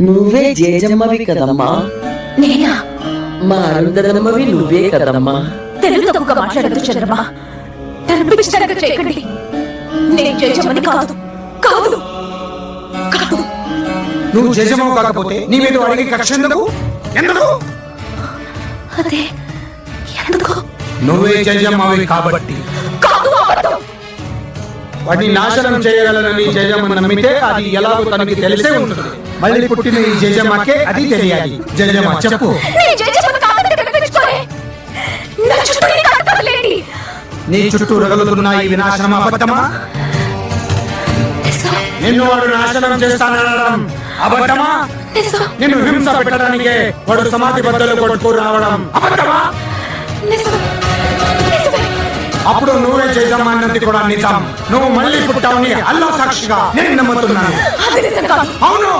నువ్వే జేజమ్మవి కదమ్మా. నేనా? మా అరుంధతమ్మవి నువ్వే కదమ్మా. తెలుగు తప్పుగా మాట్లాడదు చంద్రమా. నన్ను పిచ్చితనంగా చేయకండి. నేను జేజమ్మని కాదు కాదు కాదు. నువ్వు జేజమ్మవు కాకపోతే నీ మీద అడిగే కక్ష ఎందుకు? అదే ఎందుకు? నువ్వే జేజమ్మవి కాబట్టి. కాదు, అబద్ధం. వాడిని నాశనం చేయగలనని జేజమ్మ నమ్మితే అది ఎలాగో తనకి తెలిసే ఉంటుంది. మళ్ళీ పుట్టిన ఈ జేజమ్మకే అది తెలియాలి. జేజమ్మ చెప్పు. నేను జేజమ్మని కాదని వినిపించుకోలే. నా చుట్టూ నీ కథలేంటి? నీ చుట్టూ రగులుతున్న ఈ వినాశనం అబద్ధమా? నిజం. నిన్ను వాడు నాశనం చేస్తానడం అబద్ధమా? నిజం. నిన్ను హింస పెట్టడానికే వాడు సమాధి బద్దలు కొట్టుకు రావడం అబద్ధమా? నిజం. నిజమే. అప్పుడు నువ్వే జేజమ్మ అన్నది కూడా నిజం. నువ్వు మళ్ళీ పుట్టావని అల్లా సాక్షిగా నేను నమ్ముతున్నాను. అది నిజం కాదు. అవును.